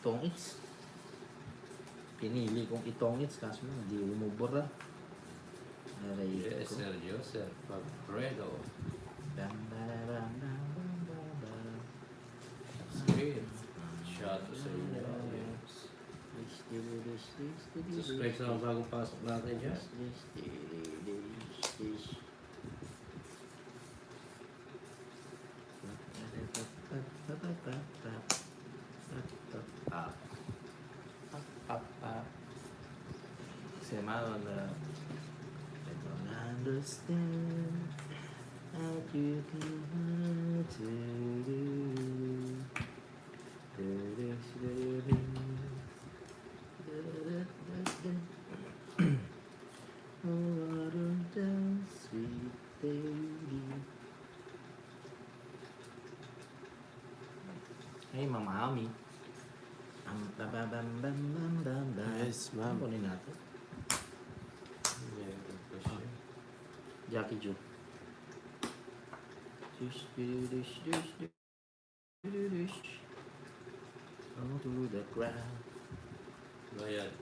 tong its. Pinili kong itong its kaso hindi umubura. Aray Yes, ko. Sir Joseph Alfredo. Bam, bam, bam, bam, bam, bam. Sweet. Shout out sa inyo. Yes. Subscribe sa mga bagong pasok natin dyan. Kasi malo na I don't understand how you can to sweet baby. Hey, Mama Ami. Bam, bam, bam, bam, bam, bam, bam. Yes, ma'am. Kunin natin. Yeah, good question. Jackie Ju. Dish, dish, dish, dish, dish, dish. Onto the ground. Bayan.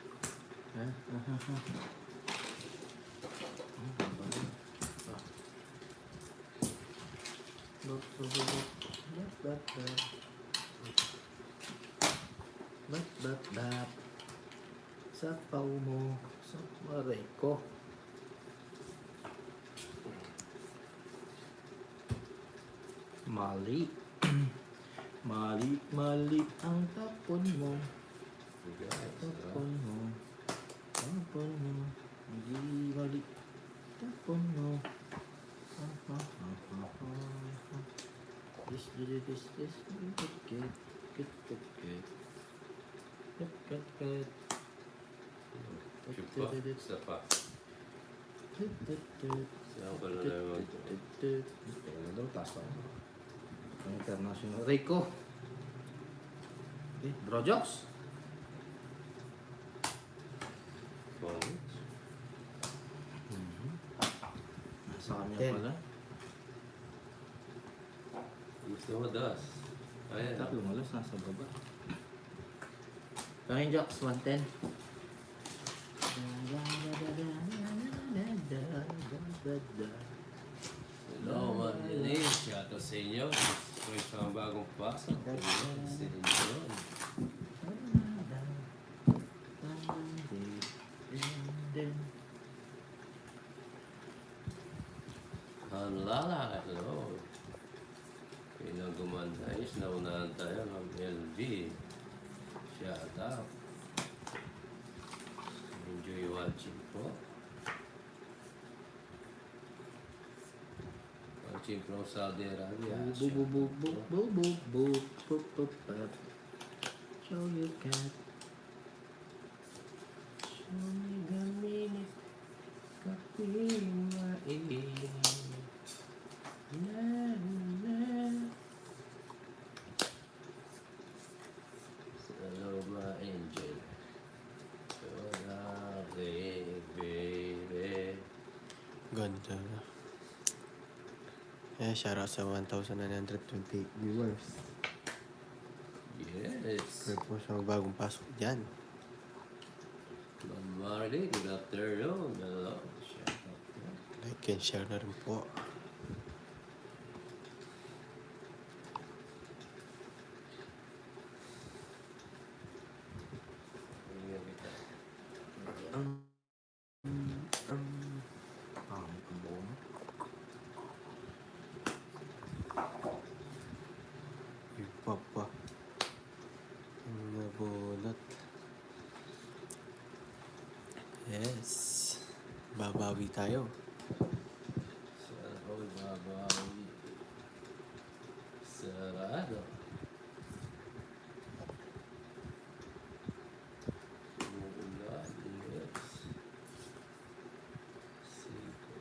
Bat. Sa pau mo, sa maray ko. Mali. Mali ang tapon mo. Tapon mo. Hindi mali. Tapon mo. This. Good. Chupa. Isa pa. Saan ko na naman ito? International Rico. Okay, Brojox. Pongits. Nasa kanya Ten. pala. Gusto mo das? Ayan. Tapos lumalas nasa baba. Kaya Jox, 110. Hello, Manilin. Shout out sa inyo. Subscribe sa mga bagong pasok. Si Linjon. Lala, hello. Pinagumandayos, naunahan tayo ng LV. Shout out. Enjoy watching po. Watching from Saudi Arabia. Show you cat. Show me the minute. Kapila Hello, my angel. Baby. Ganda. Shoutout sa 1,928 viewers. Yes. Subscribe po sa mga bagong pasok dyan. Ma'am Marley, good afternoon. Hello. Shout out po. Like and share na rin po. Tingnan kita. Iba pa. Ang nabulat. Yes. Babawi tayo. Sana all babawi. Sarado. Umuulan. Yes. Siko.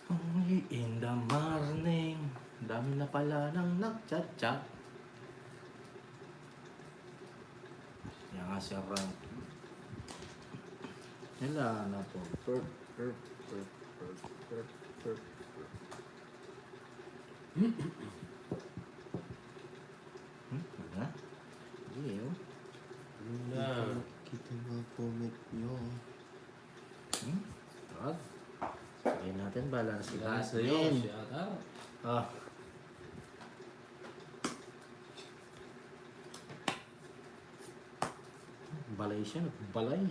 Only in the morning, Marami na pala nang nag-chat-chat. Yan nga siya rank. Wala na po. Perp. Wala? Hindi yun. Na. Kita mga comment nyo. Rod. Sabihin natin, bala na si Dahil sa'yo, Admin. shout out. Ah. Balay siya, nagbalay.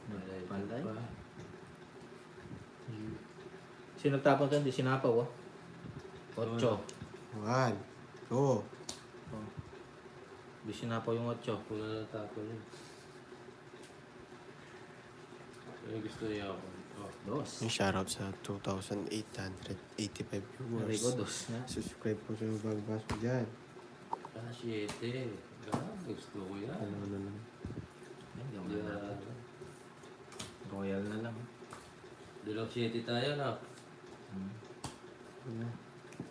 Nagbalay. Pa. Sino nagtapon ka? Hindi sinapaw, ah. 8. 1, 2, Hindi sinapaw yung 8. Kung na natapon yun. Ano gusto niya ako? Oh. Dos. yung shoutout sa 2,885 Nari ko, viewers. dos na. Subscribe po sa mga bagong pasok dyan. Ah, 7. Gusto ko yan. Ano na. Hindi ako Yeah. na. Royal na lang. Dalawang 7 tayo na. Ano?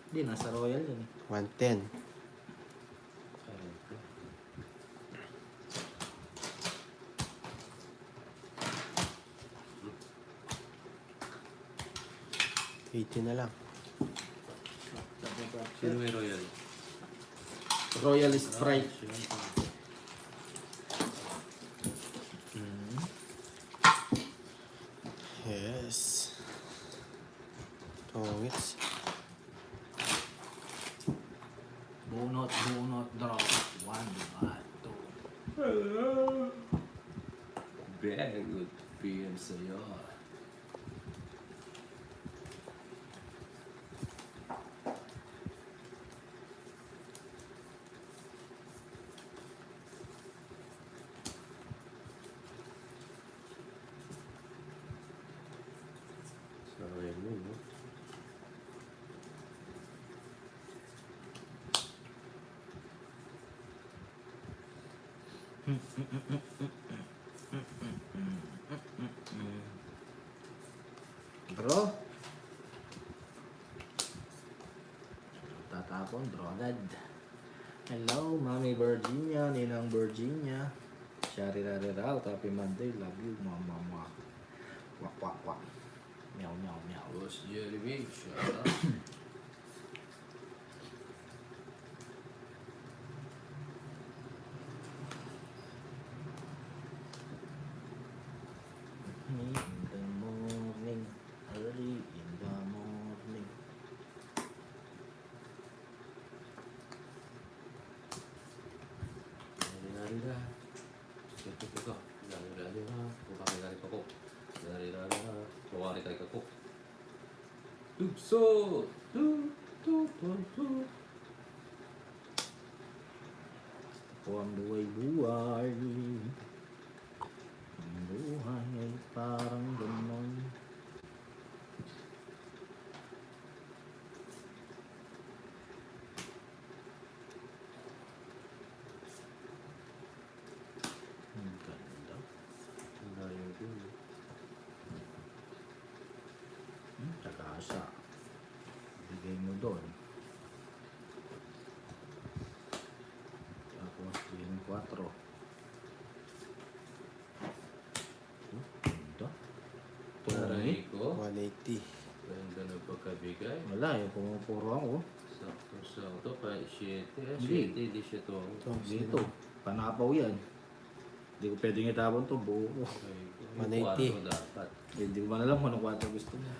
Hindi, nasa Royal yun eh. 110. Ayun ko. $80 na lang. Sino may royal? Royal Sprite. Ah, siya. Yes. Tongits. Bunot, drop. 1, 2. Very good PM sa'yo. Sorry mo, no? Bro. Tatapon, bro agad. Hello, Mami Virginia, Ninang Virginia. Shari Rariraw, Happy Monday, love you, mama. Wak, wak, wak. Meow, meow, meow. Boss Jeremy, shout out. Me in the morning, early in the morning. Narira. Ito. Narira. Bukari ko. Narira. Bukari ko. Tukso! Tu. Ako ang buhay-buhay. Ang buhay ay parang ganon. Ang ganda. Layo din. Takasa. Bigay mo doon. Tapos yung 4. Ganda. Taray Tungit. ko. 180. Ganda na pagkabigay. Wala, yung pumupuro ako. Sakto. Pa 7. Hindi. 7. Hindi siya to. Dito. Panapaw yan. Hindi ko pwedeng itapon to. Buo ko. 180. Dapat. Hindi ko ba alam kung anong 4 gusto mo.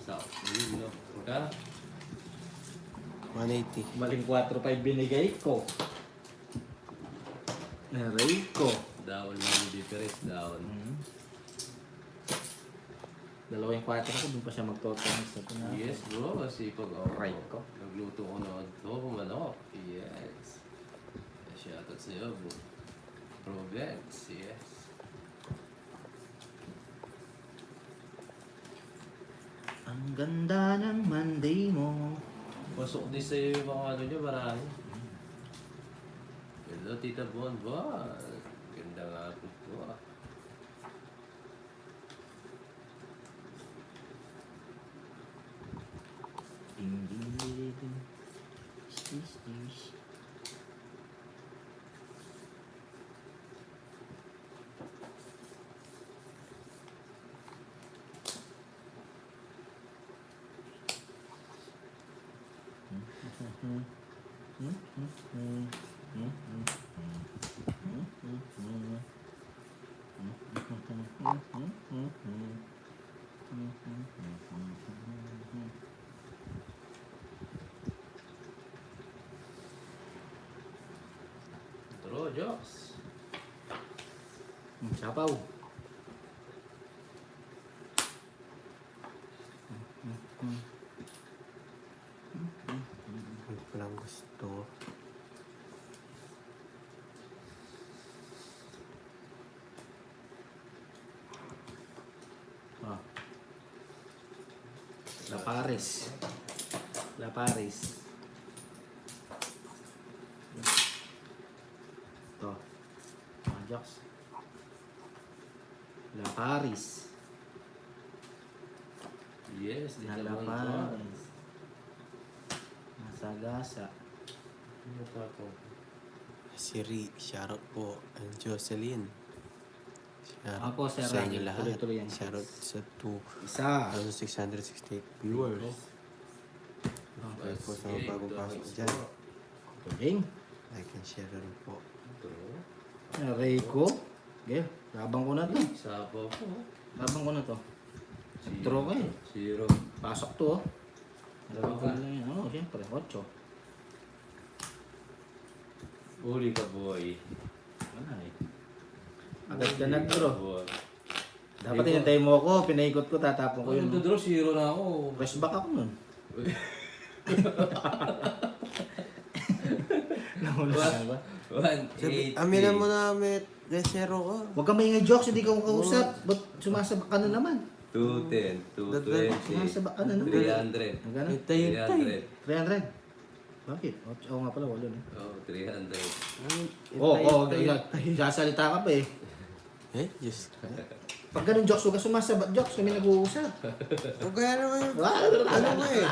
Sakto. Yun, no? Magka? 180. Maling 4-5 binigay ko. Naray ko. Down lang yung difference. Down. Dalawa yung 4 ko, doon pa siya magtotonis sa pinaka. Yes, bro. Masipag ako. Right ko. Nagluto ko na ito. Manok. Yes. Shoutout sa'yo, bro. Provex. Yes. Ang ganda ng Monday mo. Pasok din sa'yo yung mga ano nyo, marami. Hello, Tita Bon Bon. Ganda nga po po. Ding ding ding ding. Stish stish. Draw, Joks. Sapaw. Hindi ko lang gusto. Ah. La Paris. La Paris. Ito. Mga jokes. La Paris. Yes, di La naman Paris. Masagasa. Ano pa ako? Siri, shoutout po. And Jocelyn. Shoutout Ako, Sir sa inyo Rocky. lahat. Tuloy-tuloy yan. Shoutout sa Isa. 2,668 viewers. Okay po sa mga bagong pasok dyan. Tuling. Like and share na rin po. Draw. Aray ko. Okay. Labang ko na to. Sabaw po. Labang ko na to. Zero. Draw ka eh. Zero. Pasok to oh. Labang ko Draw ka. na lang yan. Oo, siyempre. 8. Uli ka, boy. Wala eh. Agad ka nag-draw. Boy. Dapat hinintay mo ako. Pinaikot ko. Tatapon ko Kung yun. yung draw, zero na ako. Press back ako nun. Nahula ka ba? 180. Aminan mo na may desero ko. Huwag kang maingay jokes. Hindi ka kausap. Ba't sumasabak ka na naman? 210, 220, Sumasabak ka na naman. 300. Magkano? Hintay. 300. 300. Bakit? Oo nga pala. Walo na. Oh, 300. Oo. Sasalita ka pa eh. Eh, Diyos ka. Pag ganun jokes, huwag ka sumasabat jokes. Kami nag-uusap. O kaya naman yun. Ano mo eh.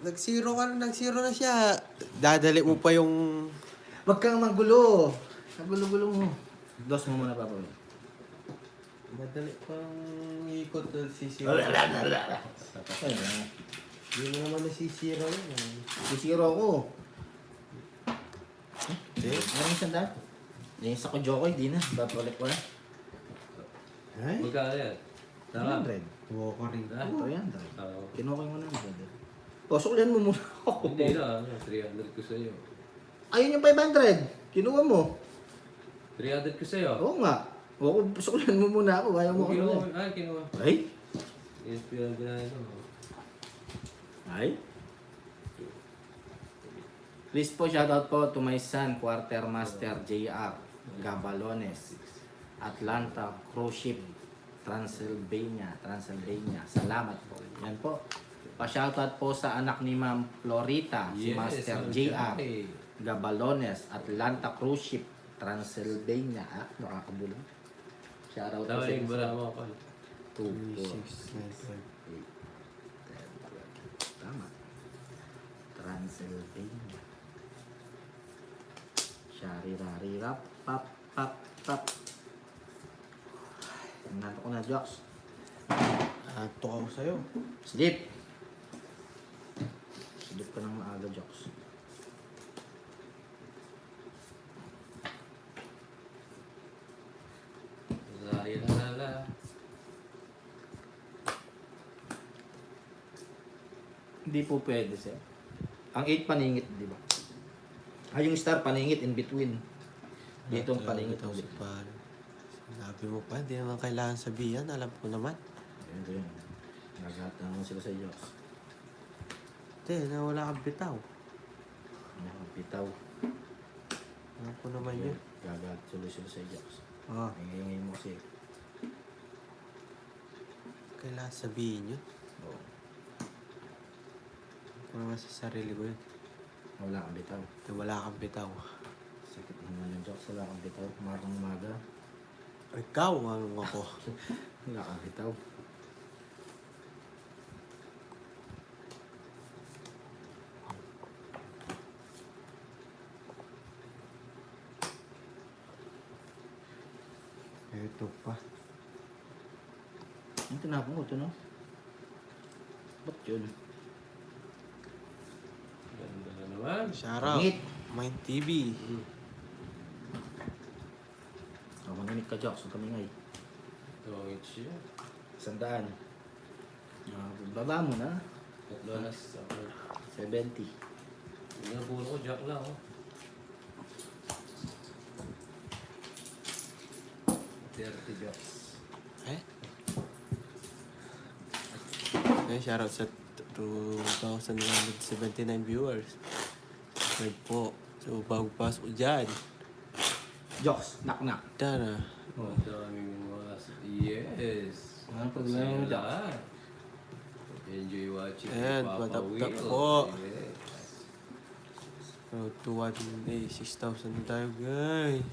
Nag-zero na siya. Dadali mo pa yung... Huwag kang magulo. Nagulo-gulo mo. Dos mo muna, Papa. Madali pang ikot doon sisiro. Ayun. Hindi mo naman nasisira yun. Sisiro ako. Eh? Ano yung sandal? Yung sa ko Jokoy, di na. Babalik ko na. Ay? Magkano yan? Tama. 300. Huwag ka rin. Ah, 300. Oo. Kinukoy mo na yung brother. O, suklihan mo muna ako. Hindi na, 300 ko sa'yo. Ayun yung 500. Kinuha mo. 300 ko sa'yo. Oo nga. O, suklihan mo muna ako. Ayaw mo Kinuha. ako. Ay, kinuha. Ay? Yes, pinagdaan mo. Ay? Please po, shoutout po to my son, Quartermaster JR Gabalones, Atlanta Cruise Ship, Transylvania. Salamat po. Yan po. Pa-shoutout po sa anak ni Ma'am Florita, si Master ang JR Jackie. Gabalones, Atlanta Cruise Ship, Transylvania. Ah, nakakabulong. Shoutout po Tama yung bala mo ako. 2, 4, 6, 8. Tama. Transylvania. Shari-rari rap, pap, pap, pap. Nanto ko na, Jocks. Antok ako sa'yo. Sleep! Sleep ka ng maaga, Jocks. Lala. Hindi po pwede, sir. Ang 8 paningit, di ba? Yung star paningit in between. Dito ang paningit ako ulit. sa pare. Sinabi mo pa, hindi naman kailangan sabihan. Alam ko naman. Ito yun. Naghat naman sila sa Diyos. Hindi, nawala kang bitaw. Bitaw. Alam ko naman yun. Gagat sila sa Diyos. Ah, Ngayon mo kasi. kailangan sabihin yun. Oh, Ako naman sa sarili ko yun. wala kang bitaw. Nawala kang bitaw. Sakit naman ng Diyos. Wala kang bitaw. Umarang umaga. Ikaw, ano ako. Wala kang bitaw. Ito pa. Yung tinapon ko ito, no? Ba't yun? Ganda na naman. Shoutout. Pangit. Mind TV. Manginig ka, Jox. Huwag kami ngay. Tungit siya. 100. Baba mo na. Tatlo na sa 70. Hindi na puro ko, jack lang. Oh. 30 jacks. Eh? Eh, shoutout sa 2,179 viewers. Subscribe po. So, bago pasok dyan. Jox, knock. Dana. Oh, daming mga... Yes! Ano problema mo, Sa'yo Jack? lahat. Enjoy watching Ayan, Papa patap-tap Will. po. Yes. So, 6,000 na tayo, guys.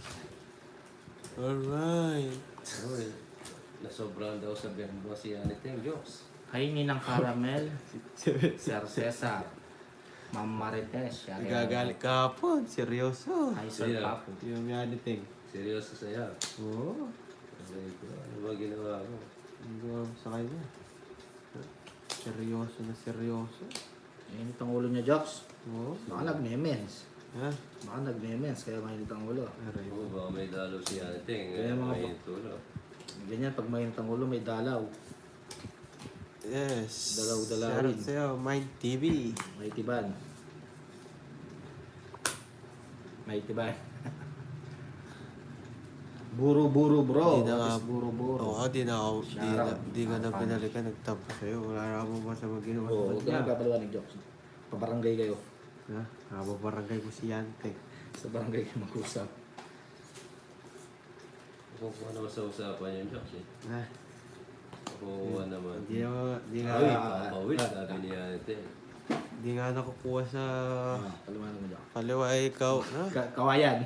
Alright. Uy, nasobrahan daw sa Bembo si Aniteng Jokes. Kainin ng caramel. Sir Cesar. Ma'am Marites. Nagagalit ka po. Seryoso. Hi, Sir Yeah. Papo. Yung anything. Seryoso sa'yo. Oo. Sabi ko, ano ba ginawa mo? Hindi ko alam sa kanya. Seryoso na seryoso. Mainit ang ulo niya, Jox. Oo. Baka nagme-mens. Ha? Baka nagme-mens, kaya mainit ang ulo. Aray. Oo, baka may dalaw si Aniteng. Kaya mga may tulo. Ganyan, pag mainit ang ulo, may dalaw. Yes. Dalaw-dalawin. Shoutout sa'yo, Mind TV. May tiban. May tiban. Buro-buro, bro. Di na What nga- is buro-buro? Oo, di na ako, Shoutout. di ka na pinalikan, nagtampo sa'yo. Wala na ako masama ginawa Oo, sa huwag ka kanya. nagpapaliwanag, Jox. Pabarangay kayo. Ha? Nakababarangay ko si Yante. Sa barangay kayo mag-usap. Kung ano sa usapan yun, Jokes eh. Ha? Kukuha naman. Di nga, Ay, Papa Will, sabi ni Aniteng. di nga nakukuha sa Paliwanag mo, Jox. kaliwa ay ikaw. Ha? Kawayan.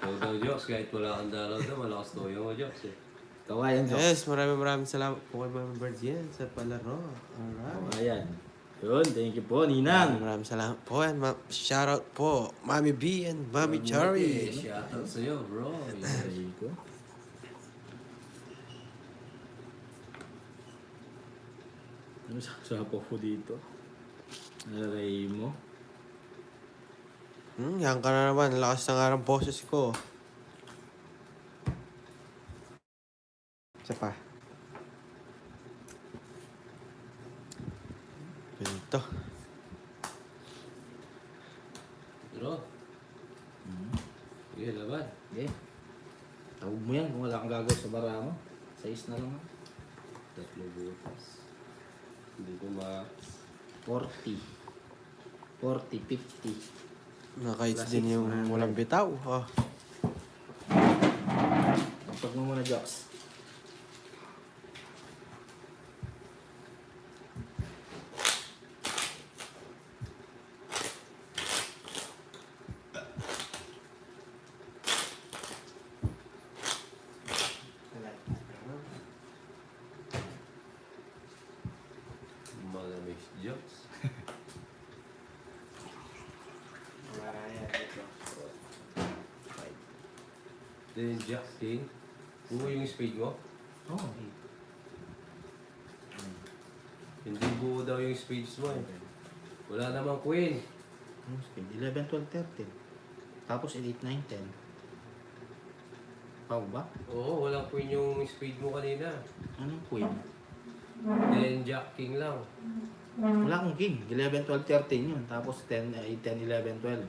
Ikaw daw, Jokes, kahit wala kang dalaw daw, malakas toyo mo, Jokes eh. Kawayan, Jox. Yes, maraming salamat po kay Mami Bird yan sa palaro. Alright. Kawayan. Yun, thank you po, Ninang. Maraming salamat po. And shoutout po, Mami B and Mami Chari. Shoutout sa'yo, bro. Yes. Aray ko. Ano sasapo ko dito? Aray mo. Yan ka na naman. Lakas na nga ng boses ko. Isa pa. Ganito. Bro. Sige, laban. Okay. Tawag mo yan kung wala kang gagawin sa bara mo. Size na lang. 3 butas. Hindi ko ma... 40. 40, 50. Nakais din yung walang bitaw. Oh. Pag mo muna, Jox. Malamig Jokes. Then Jack King. Buo yung speed mo? Oh, Hindi buo daw yung speeds mo eh. Wala namang queen. 11, 12, 13. Tapos 8, 9, 10. Pau ba? Oo, walang queen yung speed mo kanina. Anong queen? Then Jack King lang. Wala akong king. 11, 12, 13 yun. Tapos 10, 10, 11, 12.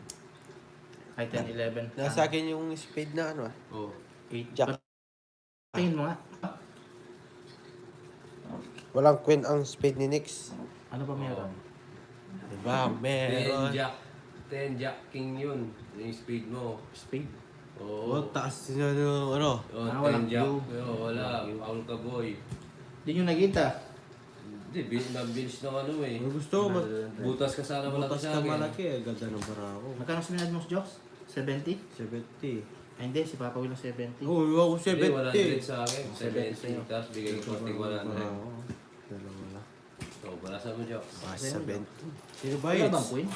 Ay, 10, 11. Nasa akin yung speed na ano ah. Oo. 8. Jack. Tingin mo nga. Walang queen ang speed ni Nix. Ano ba meron? Diba? Meron. 10 Jack King yun. Yung speed mo. Speed. Oo. Oh, taas niya yung ano. Oh, walang 10 Jack. view. Oo, wala. Paul ka boy. Hindi nyo nakita. Hindi, mabilis ng ano eh. Kung gusto mo, Butas ka sana malaki butas sa ka akin. malaki. Ganda ng para ako. Magkano sinad mo sa Jox? 70? 70. Ay, hindi. Si Papa Will ang 70. Oh, ako Hindi, 70. 100 sa akin. 70. Tapos bigay ko 40 100. Dalawa lang. So, balasan mo, Jock. Ah, 70. Sino ba Wala yun? bang queen?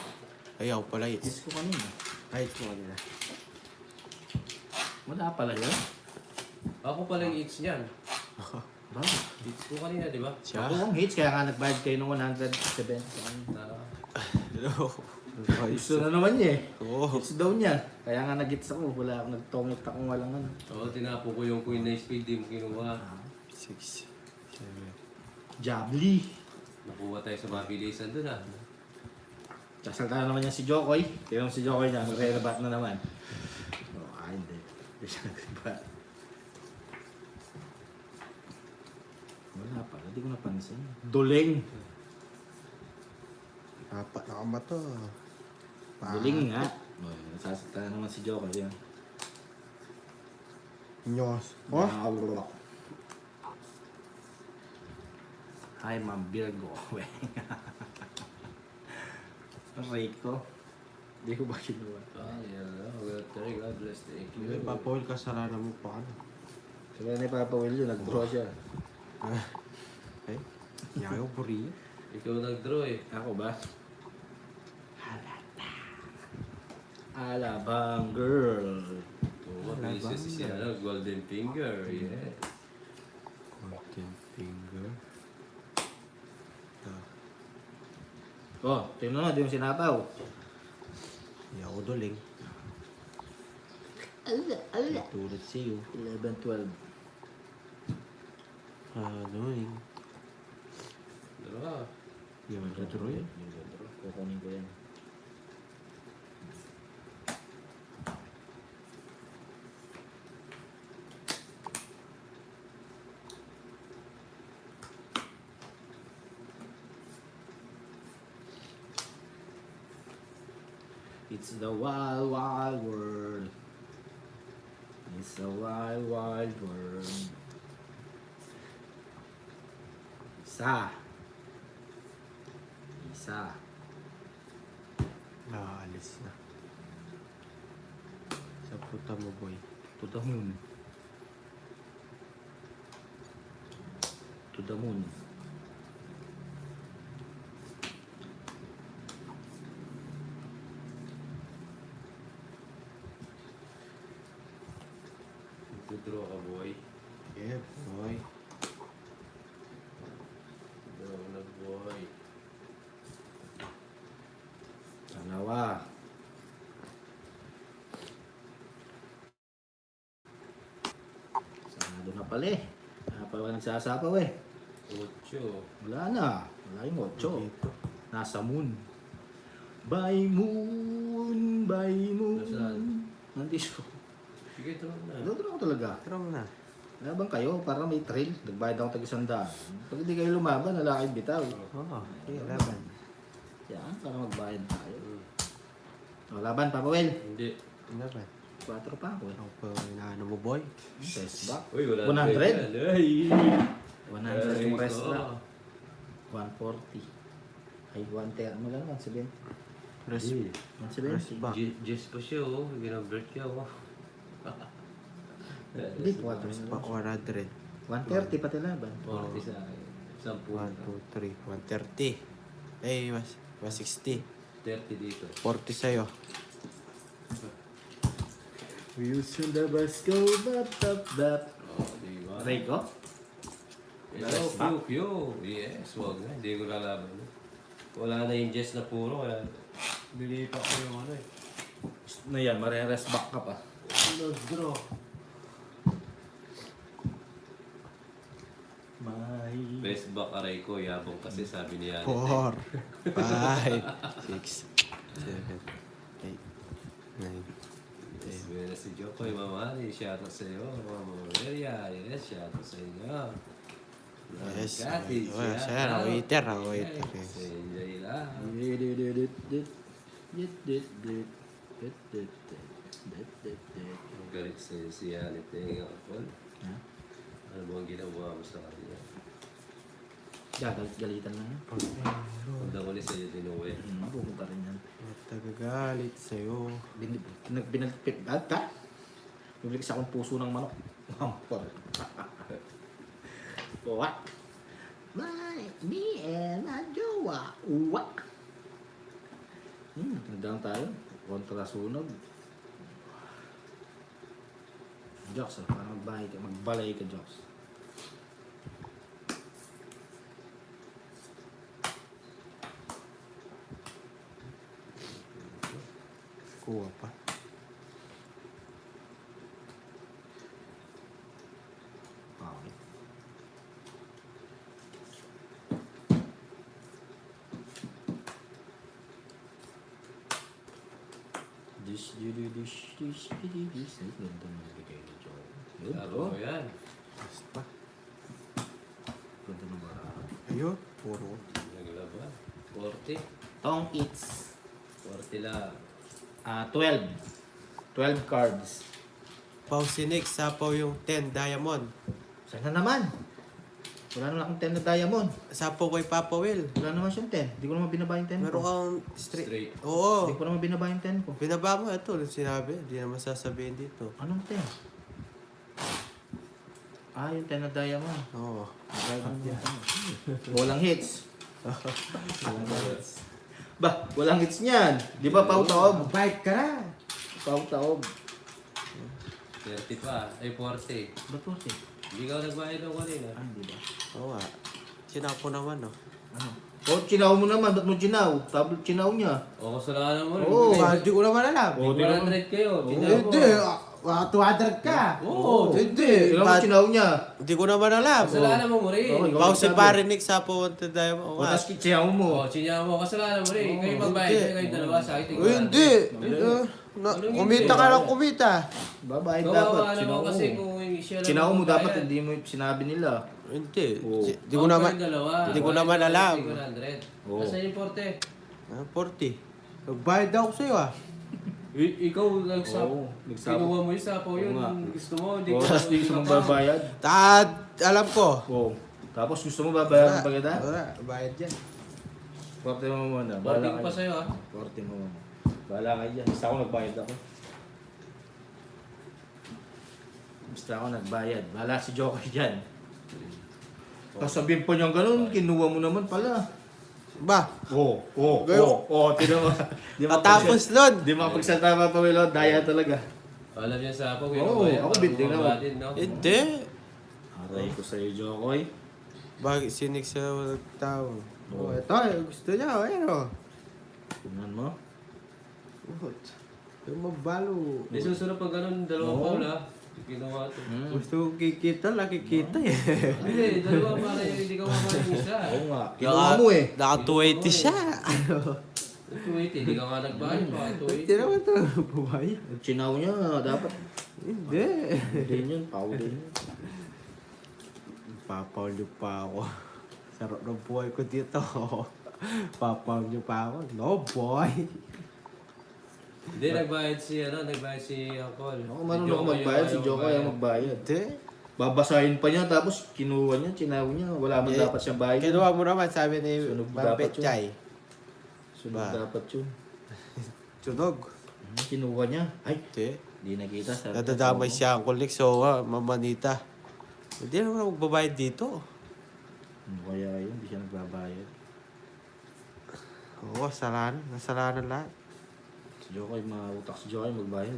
Ayaw pala yun. Yes ko kanina. Ayos mo kanina. Wala pala yun. Ako pala yung hits niyan. Bakit? Hits ko kanina, di ba? Siya? Ako ang hits, kaya nga nagbayad kayo ng 170. Gusto na naman niya eh. Oo. Hits daw niya. Kaya nga nag-hits ako. Wala akong nagtongit akong walang ano. Oo, tinapo ko yung Queen na speed, di mo kinuha. 6, 7. Jabli. Nakuha tayo sa mabilisan dun ah. Sasalta na naman niya si Jokoy. Tingnan mo si Jokoy niya. Magre-rebat na naman. Hindi. Hindi siya nag-rebat. Wala pa. Hindi ko napansin. Duling. Apat na kamato. Duling nga. Nasasalta na naman si Jokoy. Yan. Nyos. Oh? Hi, Ma'am Virgo. Rico. Hindi ko ba kinuha? Yan na. God bless. Thank you. Hindi, papawil ka sa rana mo pa ano. Kaya ni Papa Will yun, nag-draw siya. Eh? Yayo puri. Ikaw nag-draw eh. Ako ba? Alabang girl. Oo, mabilis kasi si Golden Finger. Yeah. Golden finger. Oh, tingnan mo, di yung sinapaw. Yayo duling. Tulad sa'yo. 11, 12. Duling. Draw. Yayo duling. Yung draw. Kukunin ko yan. It's the wild, wild world. It's the wild, wild world. Isa. Naalis na. Sa puta mo, boy. To the moon. To the moon. Nag-draw ka boy. Yeah, boy. Draw na boy. Dalawa. Sarado na pala eh. Wala nagsasapaw eh. 8. Wala na. Wala yung 8. Dito. Nasa moon. By moon, by moon. Nasaan? Nandito. Sige, draw na. Doon ako talaga. Tara mo na. Laban kayo para may thrill. Nagbayad ako tag-100. Pag hindi kayo lumaban, lalaki bitaw. Oo. Sige, laban. Yan, para magbayad tayo. O, laban, Papa Will. Hindi. Laban. 4 pa ako eh. Ako pa inaano mo, boy. Test back. Uy, 100. 100. Ay! 100 yung rest na. 140. Ay, 110. Magkano? 170. Rest. 170. back. Jess pa siya oh. Ginabreak siya oh. Hindi, 4 na Pa lang. 100. 130 pati laban. 40 sa akin. 10. 1, 2, 3. 130. Eh, 160. 30 dito. 40 sa'yo. Wheels on the bus go, bap, bap, bap. Oh, di ba? Rico? Hello, pew, pew. Yes, wag na. Hindi ko lalaban. Wala na yung Jess na puro. Kaya nilipat ko yung ano eh. Na yan, mare-rest back ka pa. Nag-draw. My... Best back aray ko. Yabong kasi sabi niya. 4, 5, 6, 7, 8, 9, Yes, meron si Jokoy, mamali. Shoutout sa iyo. Mama Maria. Yes, shoutout sa inyo. Yes, Cottage, sir. shoutout. Waiter, waiter. Yes, enjoy lang. Ang galit sa si Yanit eh. Ha? Ano mo ang ginawa mo sa kanya? Galitan lang yan. Punta ko ni sa iyo dinuwi. Pupunta rin yan. Tagagalit sa'yo. Binagpit ka? Bibigis akong puso ng manok. Mampor. What? Me and my jowa. What? Hanggang tayo. Kontra sunog. Jokes, parang magbalay ka, Joks. Kuha pa. Okay. Dish. Ay, ganda ng bigay ni Joe. Yun, Laro mo yan. Basta. ganda ng baraan. Ayun, puro. Naglaban. 40. Tong Eats. 40 lang. 12. 12 cards. Pausinik, sapaw yung 10 diamond. Sana naman. Wala naman akong 10 na diamond. Sapaw kay Papa Will. Wala naman siyang 10. Hindi ko naman binaba yung 10 Meron ko. kang straight. Straight. Oo. Hindi ko naman binaba yung 10 ko. Binaba mo ito, sinabi. Hindi naman sasabihin dito. Anong 10? Yung 10 na diamond. Oo. Walang hits. Walang hits. Walang hits niyan. Di ba pautaob? Bite ka na. Pautaob. 30 pa. Ay, 40. Ba't 40? Hindi ka nagbayad ng kanina. Hindi ba? Oo nga. Sinapo naman, no? Ano? Chinaw mo naman. Ba't mo chinaw? Tablet chinaw niya. O, kasalanan mo rin. Oo. Hindi ko naman alam. Oo, di naman. 100 kayo. Oo. Tingnan mo. Hindi. 200 ka. Oo. Hindi. Chinaw mo chinaw niya. Hindi ko naman alam. Kasalanan mo rin. Oo, ikaw Pausi nagsabi. parinig, sapaw 1 diamond. Oo O, nga. tapos chinaw mo. O, chinya mo. Kasalanan mo rin. Oo, Kayo magbayad. hindi. Kayo dalawa sa akin. Uy, hindi. Kumita ka lang kumita. Babayad dapat. Kawawa Chinaw naman mo. kasi kung siya lang Chinaw mo magbayad. dapat. Hindi mo sinabi nila. Hindi. Oo. Hindi ko naman. Hindi ko naman alam. 100. Oo. Nasaan yung 40? 40. Nagbayad ako sa'yo ah. Ikaw nagsapo. Oo, nagsapo. Kinuha mo yung sapo yun. Oo nga. Gusto mo. Hindi O, ko tapos di gusto mong babayad. Alam ko. Oo. Tapos gusto mo babayad ng pagkita? Wala, bayad yan. 40 mo muna. Parting Bahala pa ka. sa'yo ah. 40 mo muna. Bahala kayo dyan. Basta ako nagbayad ako. Basta ako nagbayad. Bahala si Joker dyan. Tapos sabihin pa niya ganun, kinuha mo naman pala. Ba? Tinan mo. Di Patapos nun. Di makapagsalita pa Willow, daya talaga. Alam niya sa ako. Oo, ako bitin ako. No? Hindi. Aray ko sa'yo, Jokoy. Bakit sinig sa walang tao? Oo. Oh, ito, gusto niya, ayun o. Tingnan mo. Yung mabalo. Di susunod pag ganun, dalawa Oo. pa wala. Ginawa ito. Gusto ko kikita, nakikita eh. Hindi, dalawa para yun. Hindi ka mamaya yung isa. Oo nga. Kinuha mo eh. Naka 280 siya. 280, hindi ka nga nagbayad. Baka Hindi 280. naman ito, buhay. Chinaw niya, dapat. Hindi. Din yun, pao din yun. Papaw niyo pa ako. Sarap ng buhay ko dito. Papaw niyo pa ako. No boy. Hindi, nagbayad si Uncle. Ako marunong ako magbayad, si Jokoy ang magbayad. Hindi. Babasahin pa niya, tapos kinuha niya, chinaw niya. Wala man dapat siyang bayad. Kinuha mo naman, sabi ni Sunog Ma'am dapat yun. Betchay. Sunod Ba? dapat yun. Sunog. Kinuha niya. Ay, Hindi. di nakita. Sabi ko, Nadadamay siya ang kulik, so mamanita. Hindi naman ako magbabayad dito. Ano kaya yun? Hindi siya nagbabayad. Oo, kasalanan lahat. Si Jokoy, mautak si Jokoy magbayad.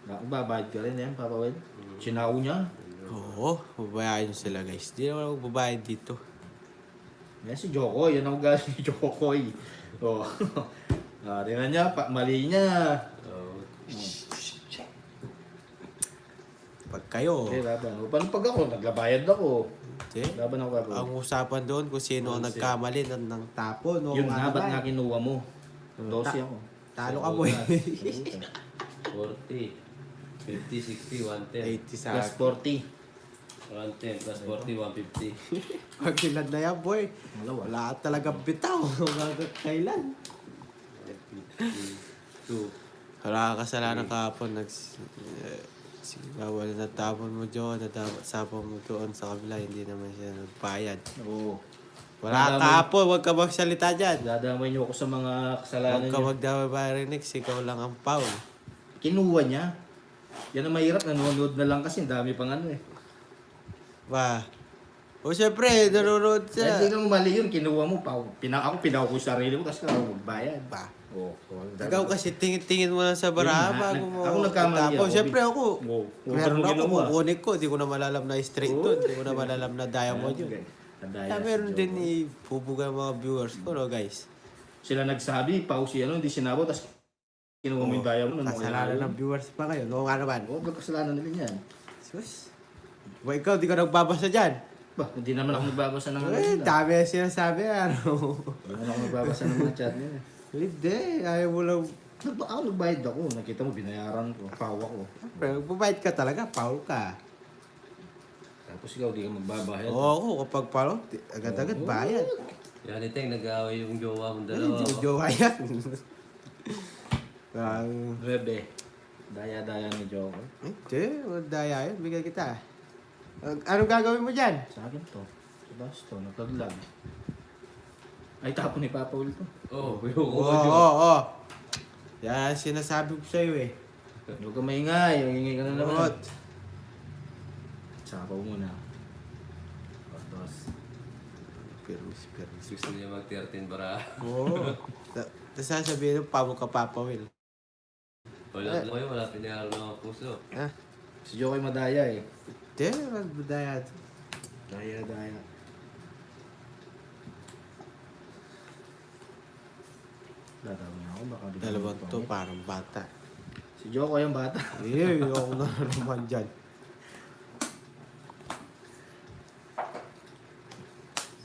Magbabayad ka rin yan, Papa Wed. Chinaw niya. Oo, mababayaan sila guys. Hindi naman ako magbabayad dito. Yan si Jokoy, yan ang ugali ni Jokoy. Oh. Tingnan niya, mali niya. Oo. Pag kayo, Okay, laban. O, paano pag ako? Naglabayad ako. hindi. Laban ako, Papa Wed. Ang usapan doon kung sino ang nagkamali ng tapon. O Yun nga, ano ba't ba? nga kinuha mo? Hmm. 12 ako. Talo ka mo eh. 40, 50, 60, 110. 80 sa Plus akin. 110 plus 40, 150. Pag ilan na yan, boy. Wala. Wala ka talagang bitaw. Hanggang kailan? 2. Wala ka kasalanan kahapon. Bawal na tapon mo doon. Sapon mo doon sa kabila. Hindi naman siya nagbayad. Oo. Wala Nadamay- kahapon. Huwag ka magsalita dyan. Dadamay niyo ako sa mga kasalanan Huwag ka niyo. magdamay Barinix. Ikaw lang ang foul. Kinuha niya. Yan ang mahirap, nanonood na lang kasi, ang dami pang ano eh. Ba? O syempre, nanonood Kaya hindi siya. ka mali yun, kinuha mo, ako pinako ko yung sarili ko, tapos ka magbayad. Ba? Oh, Ikaw kasi tingin-tingin mo lang sa baraha Yun nga, bago mo ako nagkamali tapos. ako. Siyempre ako, Oh, meron mo ako, ginawa. kukunik ko. Di ko na malalam na straight Oh. to. Di ko na malalam na diamond yun. Nadaya Kaya si meron Joe. din ipubuga mga viewers ko, no guys. Sila nagsabi, pausi ano, hindi sinabot, tapos kinuha mo yung diamond. Ano Kasalanan ng viewers pa kayo. Oo nga naman. Oo, kasalanan nila yan. Sus. Ba, ikaw, di ka nagbabasa dyan. Bah, hindi naman ako nagbabasa ng ano Eh, nila. dami na sinasabi, ano. Hindi naman ako nagbabasa ng mga chat nila. Hindi, ayaw mo lang. Nagbayad ako. Nakita mo, binayaran ko. Pawa ko. Pero bubait ka talaga, foul ka. Tapos ikaw, di ka magbabayad. Oo, ako, kapag foul, agad-agad bayad. Yan iteng nag-aaway yung jowa mong Ay, dalawa. hindi ko jowa yan. Ang... Rebe. Daya-daya ni Joker. Hindi, daya yun. Bigyan kita. Anong gagawin mo dyan? Sa akin to. Sa basto, nagkaglag. Ay, tapo ni Papa Will to. Oo, Oo. Yan, sinasabi ko sa'yo eh. Huwag ka maingay. Maingay ka na naman. Ot. Sapaw muna. Tapos. Permis. Gusto niya mag-13 bara. Oo. Tapos sasabihin mo, pamo ka Papa Will. Wala lang kayo, wala pinahalo ng mga puso. Ha? Si Joker madaya eh. Hindi, magbudaya. Daya-daya. Latawin ako, baka di Dalawang to, parang bata. Si Joko yung bata. Eh, ako na naman dyan.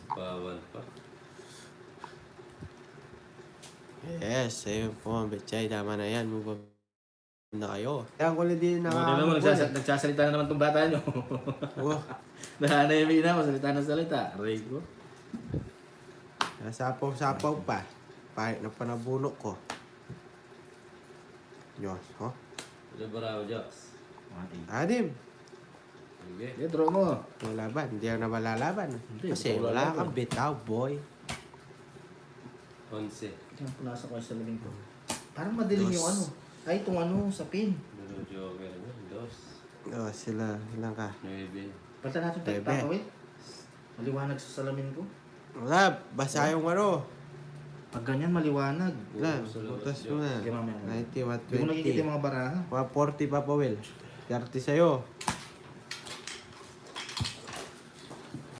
Bawan pa. Yes, ayun po, Betchay, tama na yan. Move na kayo. Kaya ko na din Ano naman, nagsasalita na naman tong bata nyo. Oh, Nahanay na, masalita ng salita. Aray ko. nasapaw-sapaw pa. Pahit na panabunok ko. Yun, oh. Wala bara ako, Jox. Adim, Sige. Yeah, draw mo. malaban. Hindi ako na malalaban. Hindi, Kasi ikaw wala lalaban. kang bitaw, boy. 11. Ito yung punasa ko sa labing ko. Parang madilim yung ano. Ay, itong ano, sa pin. Duro joker mo. 2. Oh, sila, ilang ka? 9. Palitan natin tayo, Bebe. Papa Will. Maliwanag sa salamin ko. Wala, basa yung ano. Pag ganyan, maliwanag. Wala, sa labas, butas mo na. Sige, mamaya. 90, Hindi ko nakikita 120. yung mga baraha. 140 pa pa, Will. 30 sa'yo.